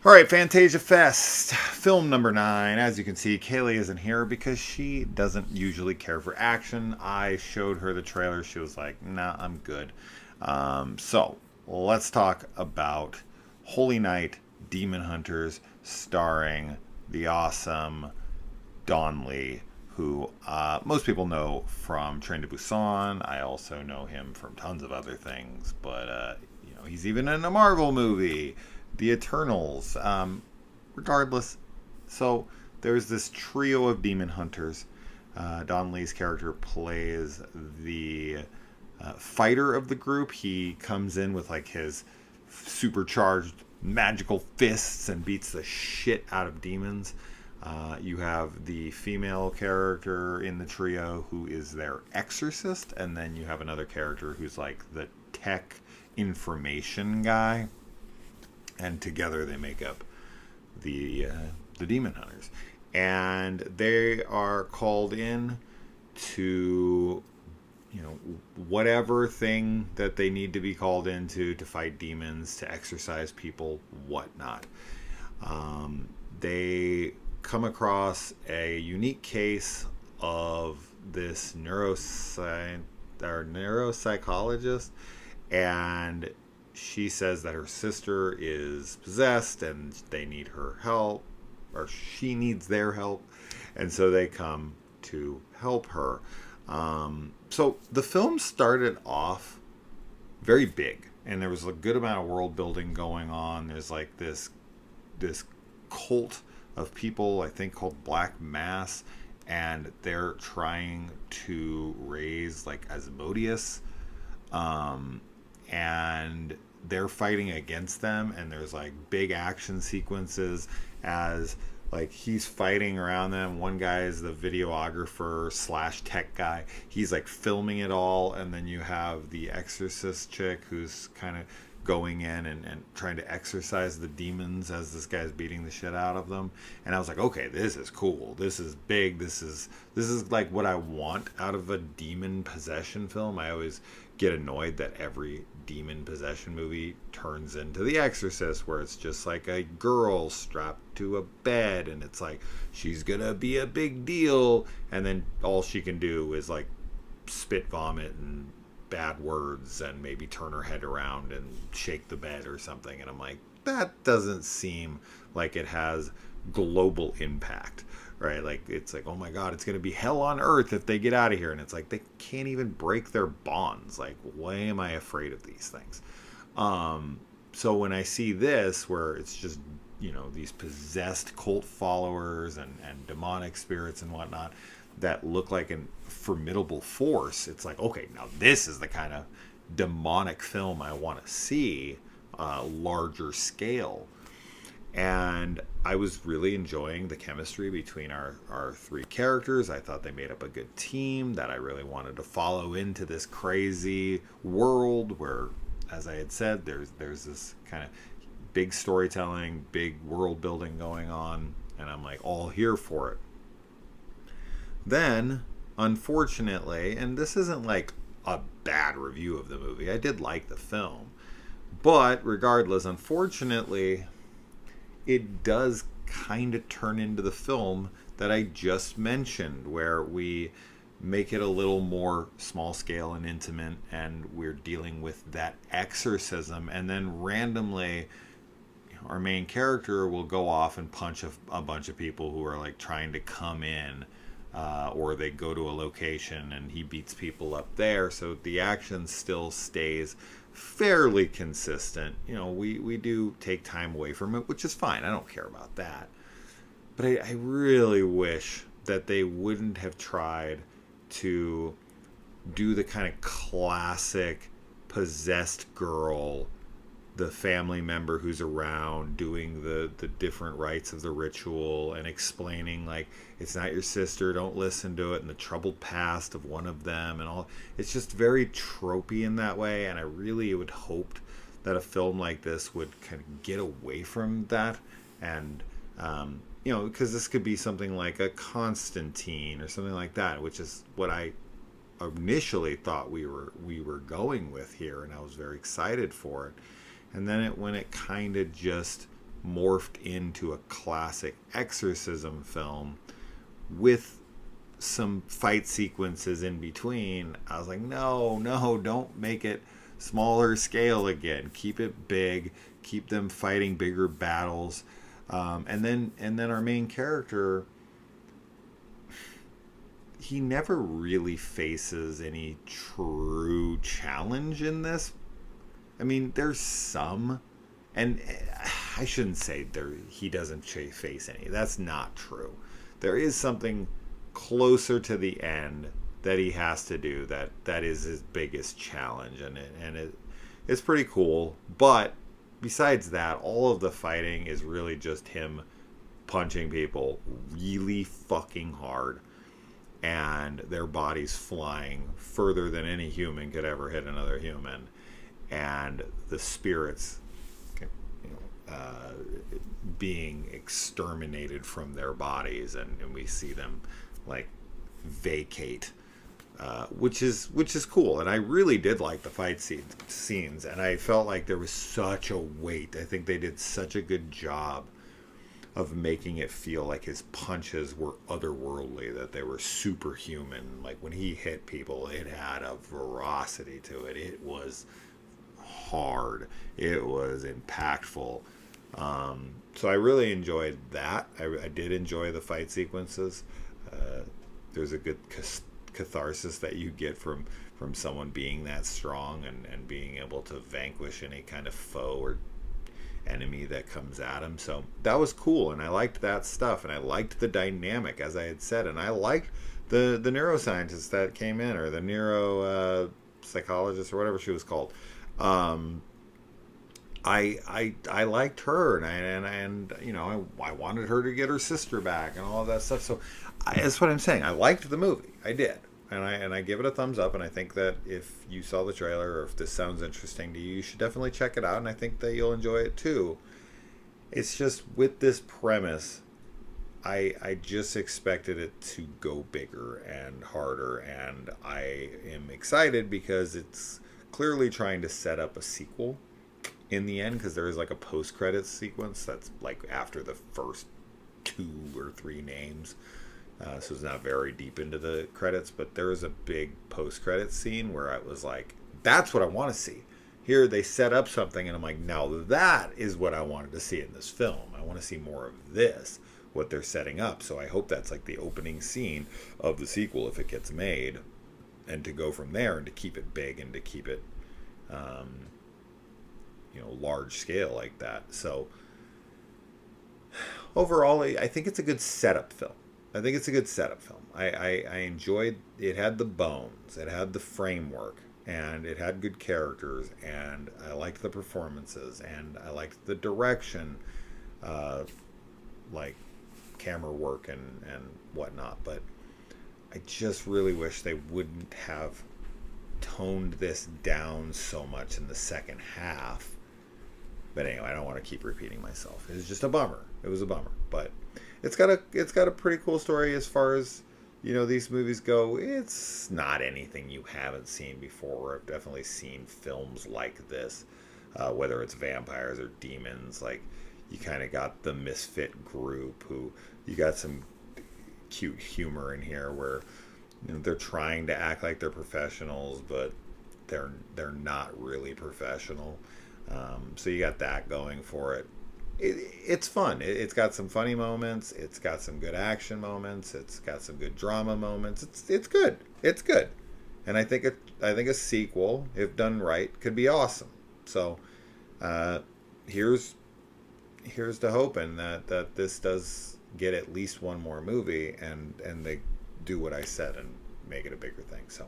All right, Fantasia Fest, film number 9. As you can see, Kaylee isn't here because she doesn't usually care for action. I showed her the trailer. She was like, nah, I'm good. So, let's talk about Holy Night Demon Hunters starring the awesome Don Lee, who most people know from Train to Busan. I also know him from tons of other things, but he's even in a Marvel movie, The Eternals. Regardless, so there's this trio of demon hunters. Don Lee's character plays the fighter of the group. He comes in with like his supercharged magical fists and beats the shit out of demons. You have the female character in the trio who is their exorcist, and then you have another character who's like the tech information guy, and together they make up the demon hunters, and they are called in to whatever thing that they need to be called into to fight demons, to exorcise people, whatnot. They come across a unique case of this neuropsychologist, and she says that her sister is possessed and they need her help, or she needs their help, and so they come to help her. So the film started off very big, and there was a good amount of world building going on. There's like this cult of people, I think called Black Mass, and they're trying to raise like Asmodeus, and they're fighting against them. And there's like big action sequences as like he's fighting around them. One guy is the videographer slash tech guy. He's like filming it all, and then you have the exorcist chick who's kind of going in and trying to exorcise the demons as this guy's beating the shit out of them. And I was like, okay, this is cool. This is big. This is like what I want out of a demon possession film. I always get annoyed that every demon possession movie turns into The Exorcist, where it's just like a girl strapped to a bed, and it's like she's gonna be a big deal, and then all she can do is like spit vomit and bad words and maybe turn her head around and shake the bed or something. And I'm like, that doesn't seem like it has global impact, right? Like, it's like, oh my god, it's going to be hell on earth if they get out of here. And it's like, they can't even break their bonds. Like, why am I afraid of these things? So when I see this, where it's just, these possessed cult followers and demonic spirits and whatnot that look like a formidable force, it's like, okay, now this is the kind of demonic film I want to see, larger scale. And I was really enjoying the chemistry between our three characters. I thought they made up a good team that I really wanted to follow into this crazy world where, as I had said, there's this kind of big storytelling, big world building going on, and I'm like all here for it. Then, unfortunately, and this isn't like a bad review of the movie, I did like the film, but regardless, unfortunately, it does kind of turn into the film that I just mentioned, where we make it a little more small scale and intimate, and we're dealing with that exorcism, and then randomly our main character will go off and punch a bunch of people who are like trying to come in, or they go to a location and he beats people up there. So the action still stays fairly consistent. We do take time away from it, which is fine. I don't care about that. But I really wish that they wouldn't have tried to do the kind of classic possessed girl, the family member who's around doing the different rites of the ritual and explaining like it's not your sister, don't listen to it, and the troubled past of one of them and all. It's just very tropey in that way, and I really would hoped that a film like this would kind of get away from that, and because this could be something like a Constantine or something like that, which is what I initially thought we were going with here, and I was very excited for it. And then when it kind of just morphed into a classic exorcism film with some fight sequences in between. I was like, no, don't make it smaller scale again. Keep it big. Keep them fighting bigger battles. And then our main character, he never really faces any true challenge in this. I mean, there's some, and I shouldn't say he doesn't face any. That's not true. There is something closer to the end that he has to do that is his biggest challenge, and it's pretty cool. But besides that, all of the fighting is really just him punching people really fucking hard, and their bodies flying further than any human could ever hit another human, and the spirits, being exterminated from their bodies, and we see them like vacate, which is cool. And I really did like the fight scenes, and I felt like there was such a weight. I think they did such a good job of making it feel like his punches were otherworldly, that they were superhuman. Like when he hit people, it had a ferocity to it. It was hard. It was impactful. So I really enjoyed that. I did enjoy the fight sequences. There's a good catharsis that you get from someone being that strong and being able to vanquish any kind of foe or enemy that comes at him. So that was cool, and I liked that stuff, and I liked the dynamic, as I had said, and I liked the neuroscientist that came in, or the neuro psychologist, or whatever she was called. I liked her, and I wanted her to get her sister back and all of that stuff. So that's what I'm saying. I liked the movie. I did. And I give it a thumbs up, and I think that if you saw the trailer, or if this sounds interesting to you, you should definitely check it out, and I think that you'll enjoy it too. It's just, with this premise, I just expected it to go bigger and harder, and I am excited because it's clearly trying to set up a sequel in the end, because there is like a post-credits sequence that's like after the first 2 or 3 names. So it's not very deep into the credits, but there is a big post-credits scene where I was like, that's what I want to see. Here they set up something, and I'm like, now that is what I wanted to see in this film. I want to see more of this, what they're setting up. So I hope that's like the opening scene of the sequel if it gets made, and to go from there and to keep it big and to keep it, large scale like that. So overall, I think it's a good setup film. I enjoyed it. Had the bones, it had the framework, and it had good characters, and I liked the performances, and I liked the direction, like camera work and whatnot. But I just really wish they wouldn't have toned this down so much in the second half. But anyway, I don't want to keep repeating myself. It was just a bummer. It was a bummer, but it's got a pretty cool story as far as these movies go. It's not anything you haven't seen before. I've definitely seen films like this, whether it's vampires or demons. Like, you kind of got the misfit group who, you got some cute humor in here where they're trying to act like they're professionals, but they're not really professional. So you got that going for it. It's fun. It's got some funny moments. It's got some good action moments. It's got some good drama moments. It's good. It's good. And I think a sequel, if done right, could be awesome. So here's to hoping that this does get at least one more movie, and they do what I said and make it a bigger thing. So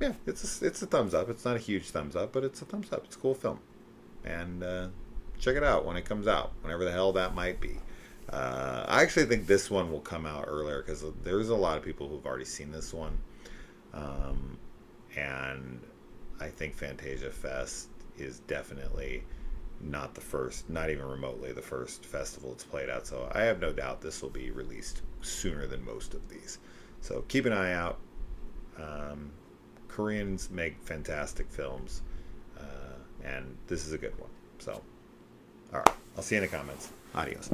yeah, it's a thumbs up. It's not a huge thumbs up, but it's a thumbs up. It's a cool film, and check it out when it comes out, whenever the hell that might be. I actually think this one will come out earlier, because there's a lot of people who've already seen this one, and I think Fantasia Fest is definitely not the first, not even remotely the first festival it's played at. So I have no doubt this will be released sooner than most of these. So keep an eye out. Koreans make fantastic films, and this is a good one. So All right. I'll see you in the comments. Adios.